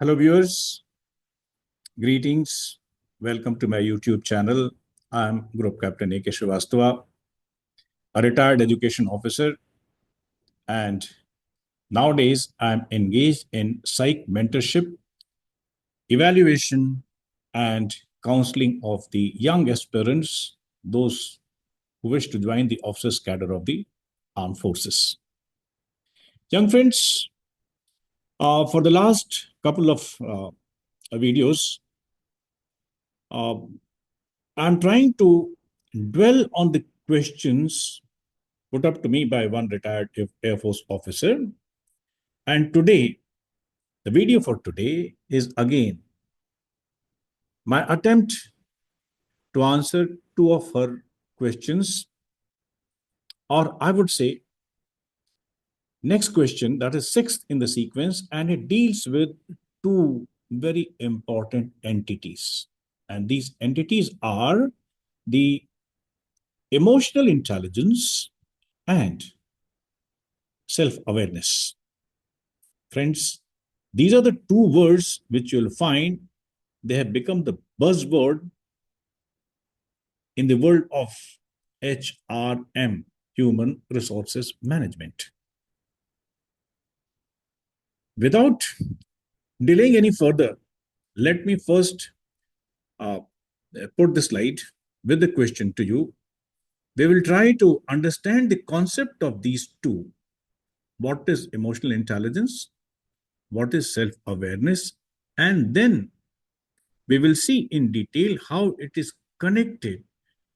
Hello viewers, greetings. Welcome to my YouTube channel. I'm Group Captain Srivastava, a retired education officer, and nowadays I'm engaged in psych mentorship, evaluation, and counseling of the young aspirants, those who wish to join the officers cadre of the armed forces. Young friends, for the last couple of videos, uh, I'm trying to dwell on the questions put up to me by one retired Air Force officer. And today, the video for today is again my attempt to answer two of her questions, or I would say, next question, that is sixth in the sequence, and it deals with two very important entities. And these entities are the emotional intelligence and self-awareness. Friends, these are the two words which you'll find they have become the buzzword in the world of HRM, human resources management. Without delaying any further, let me first put the slide with the question to you. We will try to understand the concept of these two. What is emotional intelligence? What is self-awareness? And then we will see in detail how it is connected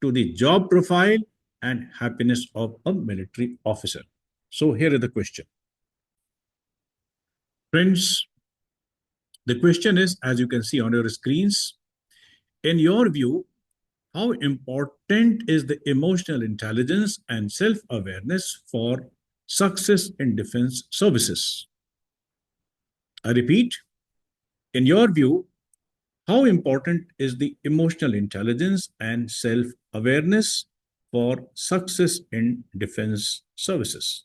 to the job profile and happiness of a military officer. So here is the question. Friends, the question is, as you can see on your screens, in your view, how important is the emotional intelligence and self-awareness for success in defense services? I repeat, in your view, how important is the emotional intelligence and self-awareness for success in defense services?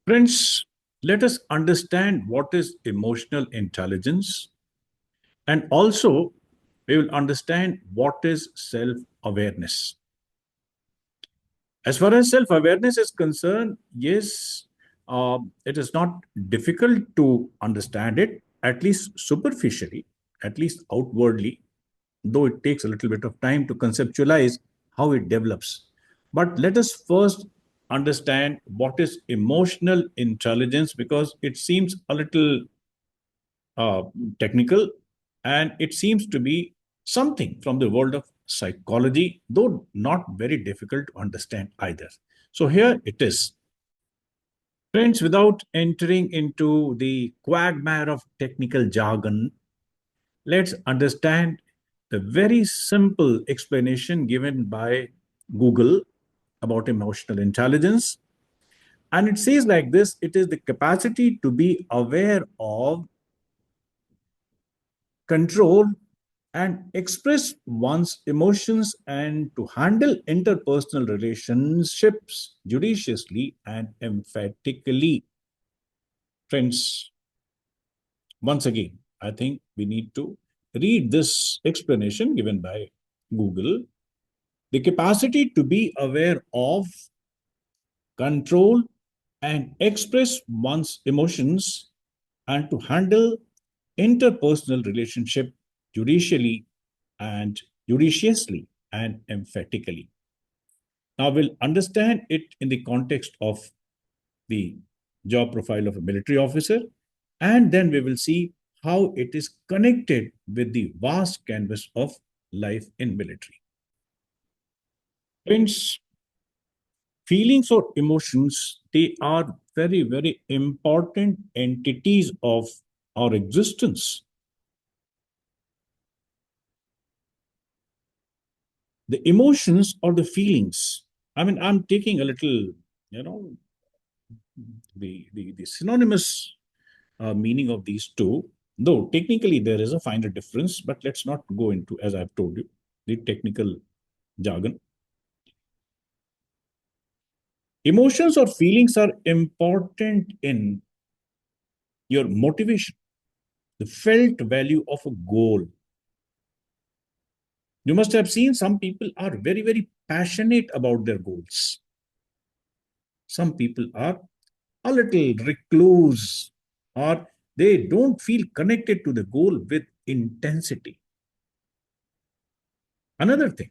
Friends, let us understand what is emotional intelligence, and also we will understand what is self-awareness. As far as self-awareness is concerned, yes, it is not difficult to understand it, at least superficially, at least outwardly, though it takes a little bit of time to conceptualize how it develops. But let us first understand what is emotional intelligence, because it seems a little uh, technical, and it seems to be something from the world of psychology, though not very difficult to understand either. So here it is. Friends, without entering into the quagmire of technical jargon, let's understand the very simple explanation given by Google about emotional intelligence. And it says like this: it is the capacity to be aware of, control, and express one's emotions, and to handle interpersonal relationships judiciously and emphatically. Friends, once again, I think we need to read this explanation given by Google. The capacity to be aware of, control, and express one's emotions, and to handle interpersonal relationship judicially and judiciously and emphatically. Now we'll understand it in the context of the job profile of a military officer, and then we will see how it is connected with the vast canvas of life in military. Friends, feelings or emotions, they are very, very important entities of our existence. The emotions or the feelings, I mean, I'm taking a little, you know, the synonymous meaning of these two, though technically there is a finer difference, but let's not go into, as I've told you, the technical jargon. Emotions or feelings are important in your motivation, the felt value of a goal. You must have seen some people are very, very passionate about their goals. Some people are a little recluse, or they don't feel connected to the goal with intensity. Another thing,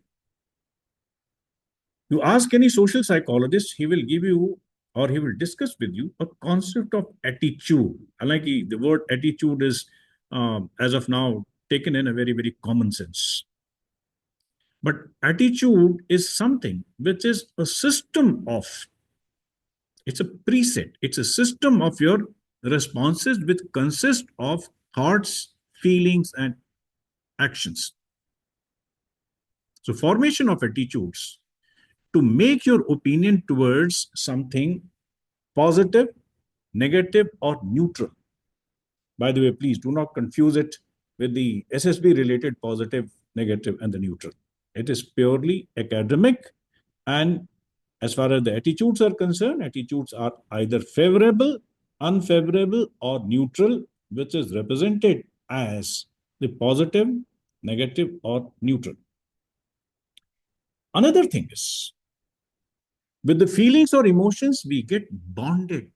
you ask any social psychologist, he will give you or he will discuss with you a concept of attitude. Like the word attitude is, as of now, taken in a very, very common sense. But attitude is something which is a system of, it's a preset, it's a system of your responses which consist of thoughts, feelings, and actions. So, formation of attitudes to make your opinion towards something positive, negative, or neutral. By the way, please do not confuse it with the SSB related positive, negative, and the neutral. It is purely academic. And as far as the attitudes are concerned, attitudes are either favorable, unfavorable, or neutral, which is represented as the positive, negative, or neutral. Another thing is, with the feelings or emotions, we get bonded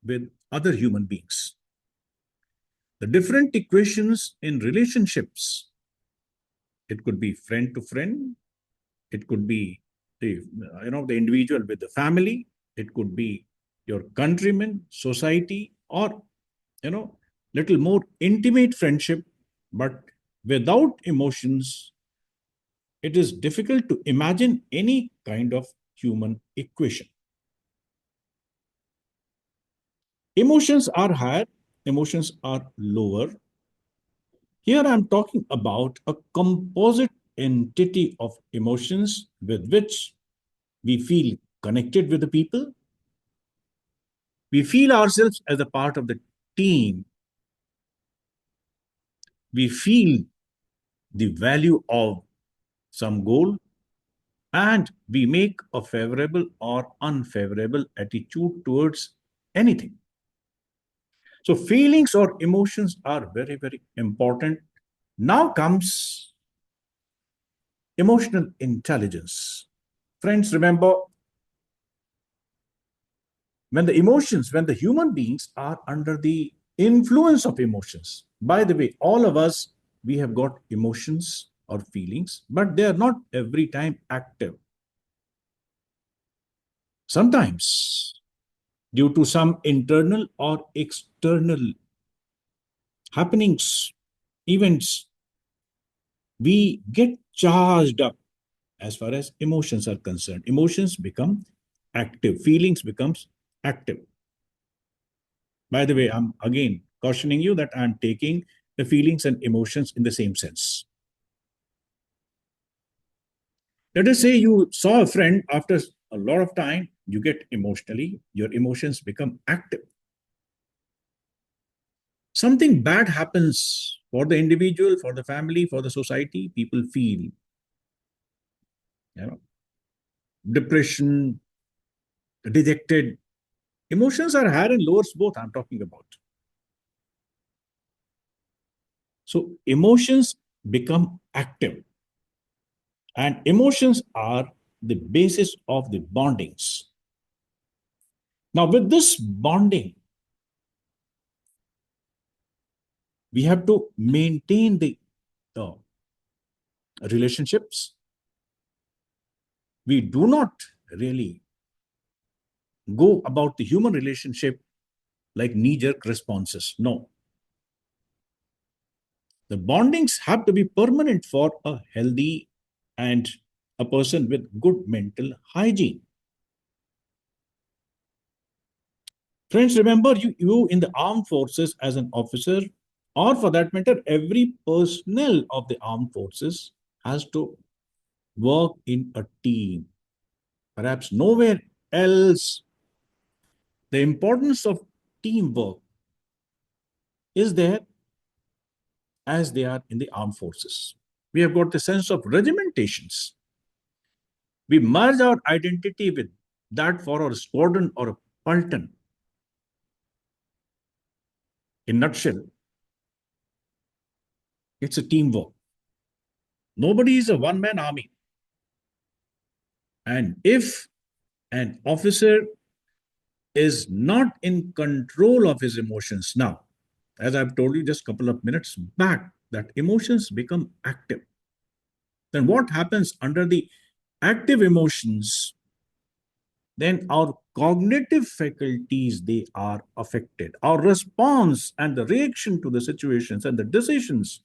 with other human beings. The different equations in relationships, it could be friend to friend, it could be the individual with the family, it could be your countrymen, society, or little more intimate friendship. But without emotions, it is difficult to imagine any kind of human equation. Emotions are higher, emotions are lower. Here I'm talking about a composite entity of emotions with which we feel connected with the people. We feel ourselves as a part of the team. We feel the value of some goal, and we make a favorable or unfavorable attitude towards anything. So, feelings or emotions are very, very important. Now comes emotional intelligence. Friends, remember, when the human beings are under the influence of emotions, by the way, all of us, we have got emotions or feelings, but they are not every time active. Sometimes, due to some internal or external happenings, events, we get charged up as far as emotions are concerned. Emotions become active, feelings becomes active. By the way, I'm again cautioning you that I'm taking the feelings and emotions in the same sense. Let us say you saw a friend after a lot of time, you get emotionally, your emotions become active. Something bad happens for the individual, for the family, for the society, people feel, you know, depression, dejected. Emotions are higher and lowers both, I'm talking about. So emotions become active, and emotions are the basis of the bondings. Now, with this bonding, we have to maintain the uh, relationships. We do not really go about the human relationship like knee jerk responses. No. The bondings have to be permanent for a healthy and a person with good mental hygiene. Friends, remember, you in the armed forces as an officer, or for that matter, every personnel of the armed forces has to work in a team. Perhaps nowhere else, the importance of teamwork is there as they are in the armed forces. We have got the sense of regimentations. We merge our identity with that for a squadron or a platoon, in nutshell, it's a teamwork. Nobody is a one-man army. And if an officer is not in control of his emotions now, as I've told you just a couple of minutes back, that emotions become active. Then what happens under the active emotions? Then our cognitive faculties, they are affected. Our response and the reaction to the situations and the decisions,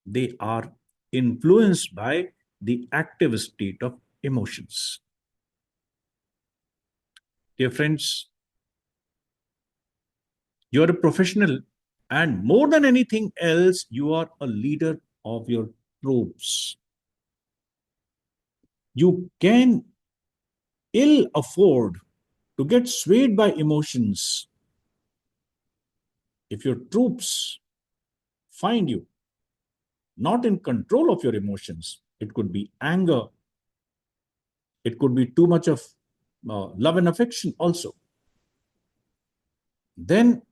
they are influenced by the active state of emotions. Dear friends, you're a professional, and more than anything else, you are a leader of your troops. You can ill afford to get swayed by emotions if your troops find you not in control of your emotions. It could be anger, it could be too much of love and affection also. Then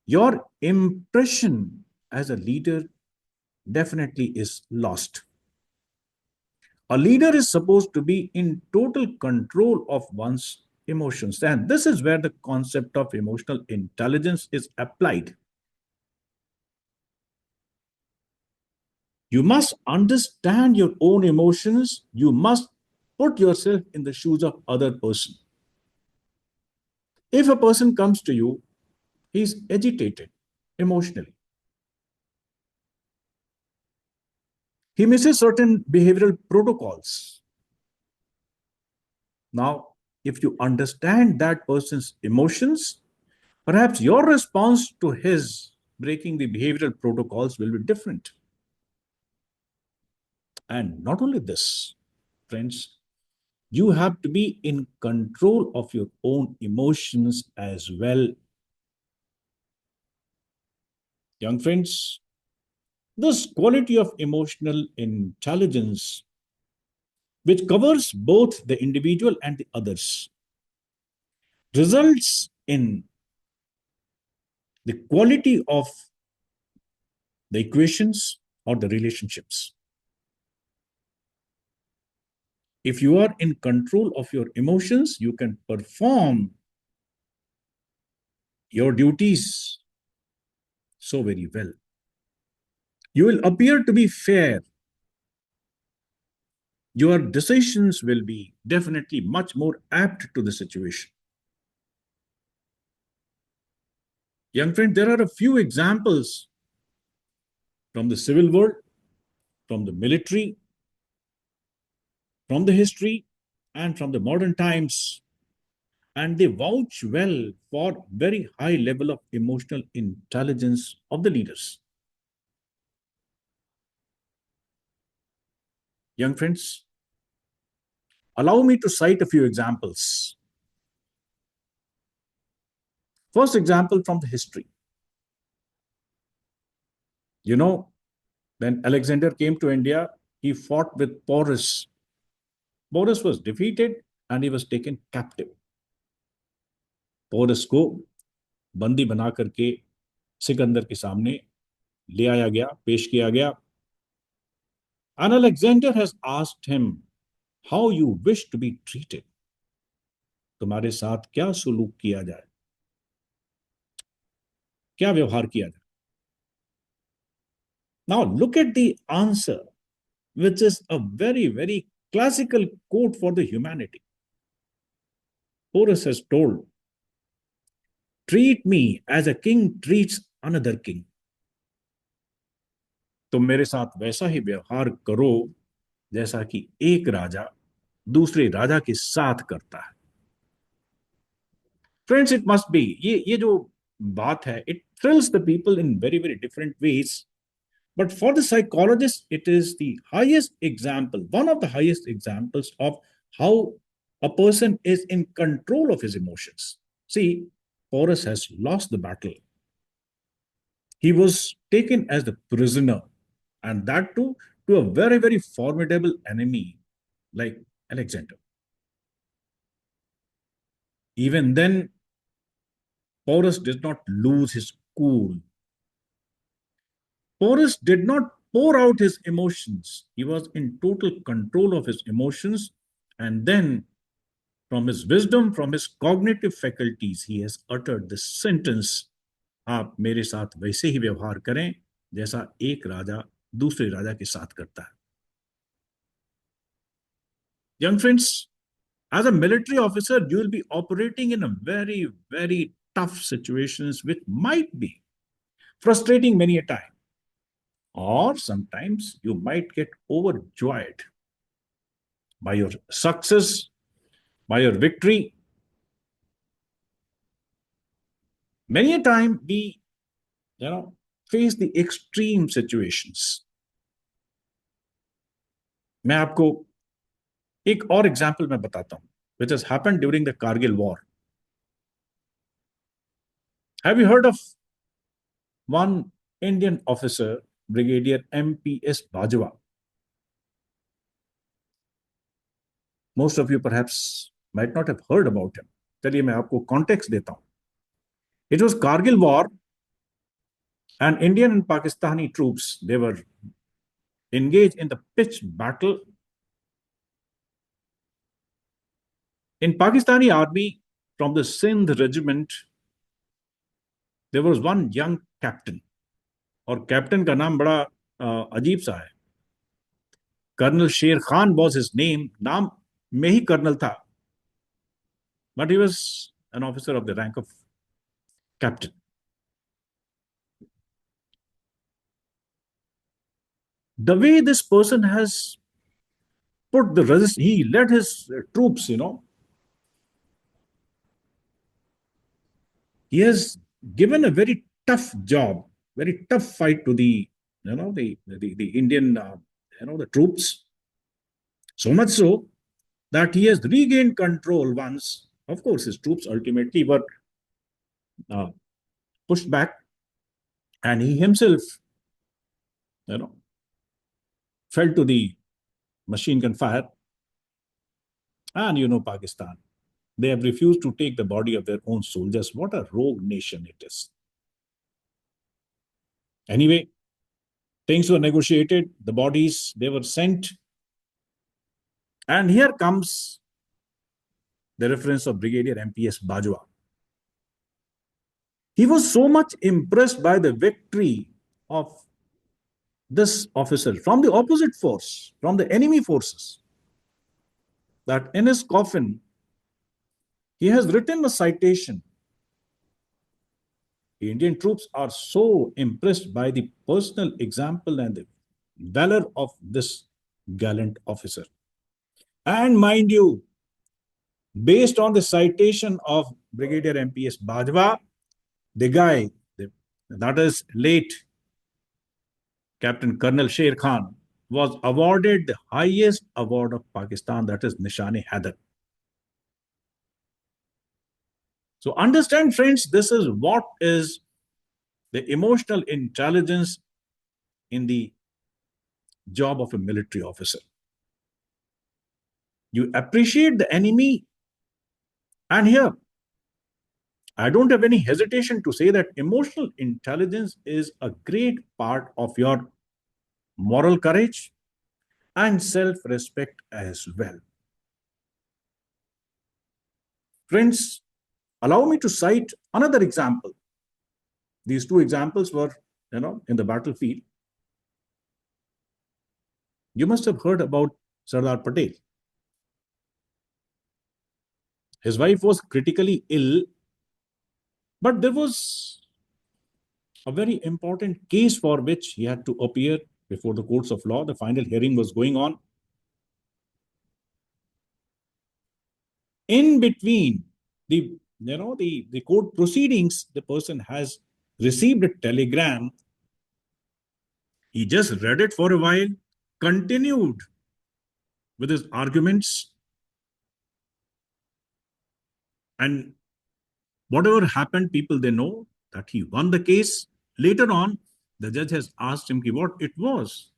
your impression as a leader definitely is lost. A leader is supposed to be in total control of one's emotions. And this is where the concept of emotional intelligence is applied. You must understand your own emotions. You must put yourself in the shoes of other person. If a person comes to you, he's agitated emotionally. He misses certain behavioral protocols. Now, if you understand that person's emotions, perhaps your response to his breaking the behavioral protocols will be different. And not only this, friends, you have to be in control of your own emotions as well. Young friends, this quality of emotional intelligence, which covers both the individual and the others, results in the quality of the equations or the relationships. If you are in control of your emotions, you can perform your duties so very well. You will appear to be fair. Your decisions will be definitely much more apt to the situation. Young friend, there are a few examples from the civil world, from the military, from the history, and from the modern times. And they vouch well for very high level of emotional intelligence of the leaders. Young friends, allow me to cite a few examples. First example from the history. You know, when Alexander came to India, he fought with Porus. Porus was defeated and he was taken captive. Porus को बंदी बना करके सिकंदर के सामने ले आया गया, पेश किया गया. And Alexander has asked him, how you wish to be treated. तुम्हारे साथ क्या सुलूक किया जाए, क्या व्यवहार किया जाए. Now look at the answer, which is a very, very classical quote for the humanity. Porus has told, treat me as a king treats another king. तुम मेरे साथ वैसा ही व्यवहार करो जैसा कि एक राजा दूसरे राजा के साथ करता है. फ्रेंड्स, इट मस्ट बी, ये जो बात है, it thrills the people in very very different ways. But for the psychologist, it is the highest example, one of the highest examples of how a person is in control of his emotions. See, Porus has lost the battle. He was taken as the prisoner, and that too to a very, very formidable enemy like Alexander. Even then, Porus did not lose his cool. Porus did not pour out his emotions. He was in total control of his emotions. And then, from his wisdom, from his cognitive faculties, he has uttered this sentence: आप मेरे साथ वैसे ही व्यवहार करें जैसा एक राजा दूसरे राजा के साथ करता है. Young friends, as a military officer, you will be operating in a very, very tough situations, which might be frustrating many a time. Or sometimes you might get overjoyed by your success, by your victory. Many a time we, face the extreme situations. मैं आपको एक और example मैं बताता हूं, which has happened during the Kargil war. Have you heard of one Indian officer, Brigadier M.P.S. Bajwa? Most of you perhaps might not have heard about him. चलिए मैं आपको context देता हूं. It was Kargil war, and Indian and Pakistani troops, they were engaged in the pitched battle. In Pakistani army, from the Sindh regiment, there was one young captain. और captain का नाम बड़ा अजीब सा है. कर्नल शेर खान was his name. नाम में ही कर्नल था, but he was an officer of the rank of captain. The way this person has put the resist, he led his troops, he has given a very tough job, very tough fight to the, the Indian, the troops. So much so that he has regained control once. Of course, his troops ultimately were pushed back, and he himself, fell to the machine gun fire. And Pakistan, they have refused to take the body of their own soldiers. What a rogue nation it is. Anyway, things were negotiated, the bodies, they were sent. And here comes the reference of Brigadier M.P.S. Bajwa. He was so much impressed by the victory of this officer from the opposite force, from the enemy forces, that in his coffin, he has written a citation. The Indian troops are so impressed by the personal example and the valor of this gallant officer. And mind you, based on the citation of Brigadier M.P.S. Bajwa, the guy, that is late Captain Colonel Sher Khan, was awarded the highest award of Pakistan, that is Nishane-Haider. So understand, friends, this is what is the emotional intelligence in the job of a military officer. You appreciate the enemy, and here, I don't have any hesitation to say that emotional intelligence is a great part of your moral courage and self-respect as well. Friends, allow me to cite another example. These two examples were, in the battlefield. You must have heard about Sardar Patel. His wife was critically ill, but there was a very important case for which he had to appear before the courts of law. The final hearing was going on. In between the court proceedings, the person has received a telegram. He just read it for a while, continued with his arguments, and whatever happened, people, they know that he won the case. Later on, the judge has asked him what it was.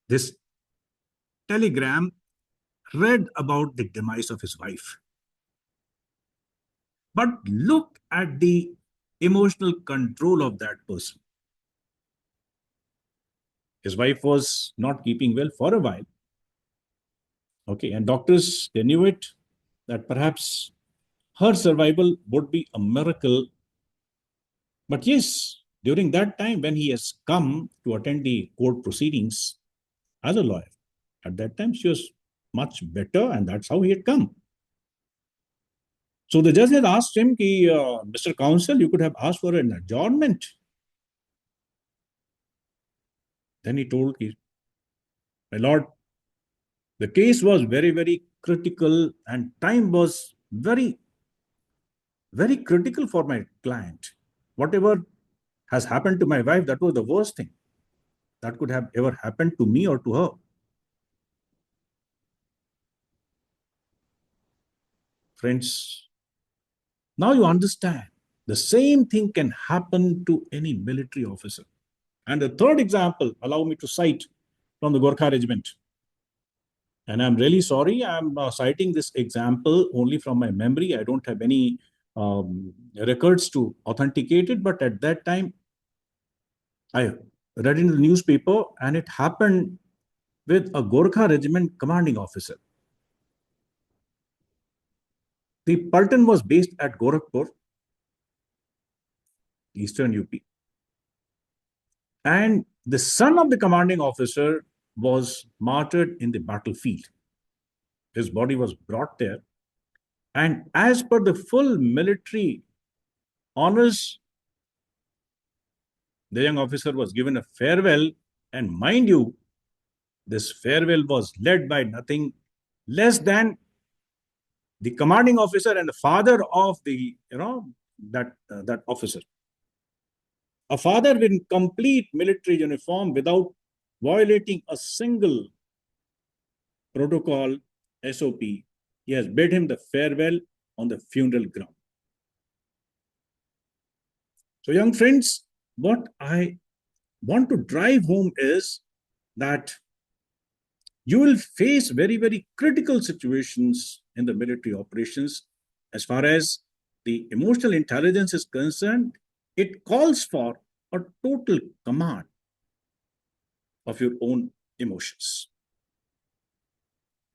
This telegram read about the demise of his wife. But look at the emotional control of that person. His wife was not keeping well for a while. Okay, and doctors, they knew it, that perhaps her survival would be a miracle. But yes, during that time when he has come to attend the court proceedings as a lawyer, at that time she was much better, and that's how he had come. So the judge had asked him, Mr. Counsel, you could have asked for an adjournment. Then he told, my lord, the case was very, very critical, and time was very, very critical for my client. Whatever has happened to my wife, that was the worst thing that could have ever happened to me or to her. Friends, now you understand the same thing can happen to any military officer. And the third example, allow me to cite from the Gorkha Regiment. And I'm really sorry, I'm citing this example only from my memory. I don't have any records to authenticate it. But at that time, I read in the newspaper, and it happened with a Gorkha Regiment commanding officer. The Paltan was based at Gorakhpur, Eastern UP. And the son of the commanding officer was martyred in the battlefield. His body was brought there. And as per the full military honors, the young officer was given a farewell. And mind you, this farewell was led by nothing less than the commanding officer and the father of that officer. A father in complete military uniform without violating a single protocol, SOP. He has bid him the farewell on the funeral ground. So, young friends, what I want to drive home is that you will face very, very critical situations in the military operations. As far as the emotional intelligence is concerned, it calls for a total command of your own emotions.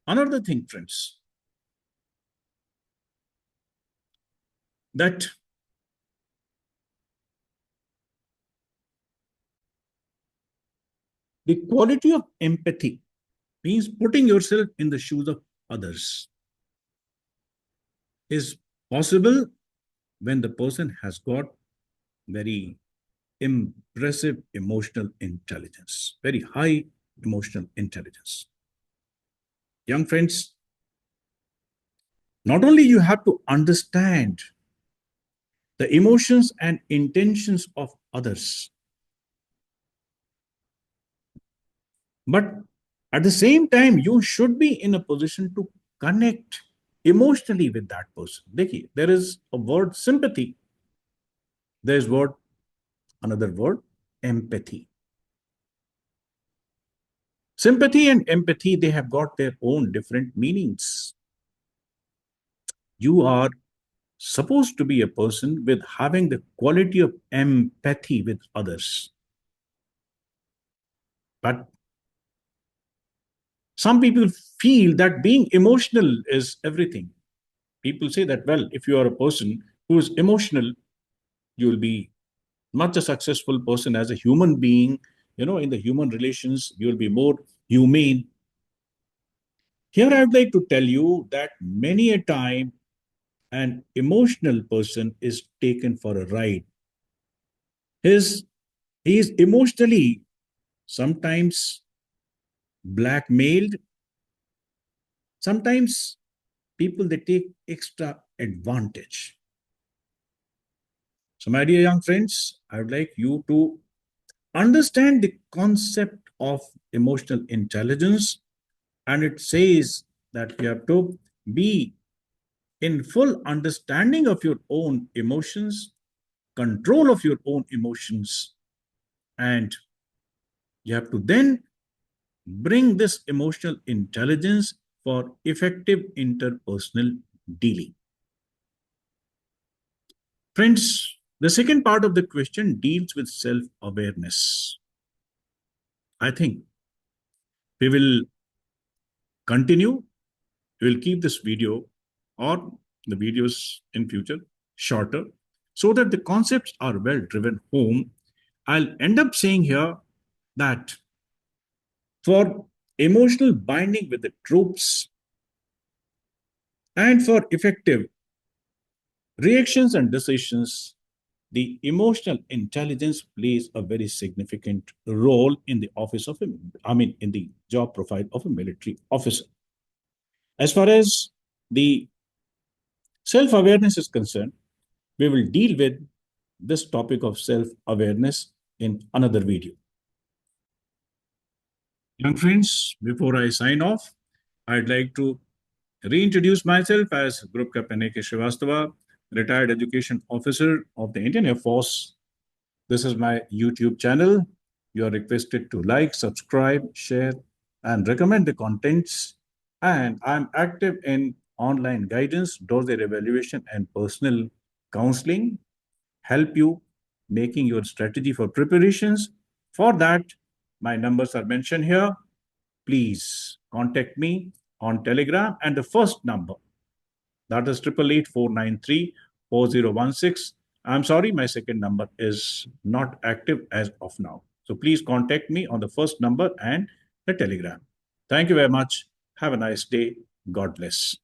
Another thing, friends, that the quality of empathy means putting yourself in the shoes of others is possible when the person has got very impressive emotional intelligence, very high emotional intelligence. Young friends, not only you have to understand the emotions and intentions of others, but at the same time, you should be in a position to connect emotionally with that person. There is a word sympathy. There is another word, empathy. Sympathy and empathy, they have got their own different meanings. You are supposed to be a person with having the quality of empathy with others. But some people feel that being emotional is everything. People say that, well, if you are a person who is emotional, you will be not a successful person as a human being. In the human relations, you will be more humane. Here, I would like to tell you that many a time an emotional person is taken for a ride. He is emotionally sometimes blackmailed. Sometimes people, they take extra advantage. So, my dear young friends, I would like you to understand the concept of emotional intelligence. And it says that you have to be in full understanding of your own emotions, control of your own emotions, and you have to then bring this emotional intelligence for effective interpersonal dealing. Friends, the second part of the question deals with self awareness. I think we will continue. We will keep this video or the videos in future shorter so that the concepts are well driven home. I'll end up saying here that for emotional binding with the troops and for effective reactions and decisions, the emotional intelligence plays a very significant role in the office of a, in the job profile of a military officer. As far as the self awareness is concerned, we will deal with this topic of self awareness in another video. Young friends, before I sign off, I'd like to reintroduce myself as Group Captain A.K. Srivastava, retired education officer of the Indian Air Force. This is my YouTube channel. You are requested to like, subscribe, share, and recommend the contents. And I'm active in online guidance, dossier evaluation, and personal counseling. Help you making your strategy for preparations. For that, my numbers are mentioned here. Please contact me on Telegram and the first number, that is 888-493-4016. I'm sorry, my second number is not active as of now. So please contact me on the first number and the Telegram. Thank you very much. Have a nice day. God bless.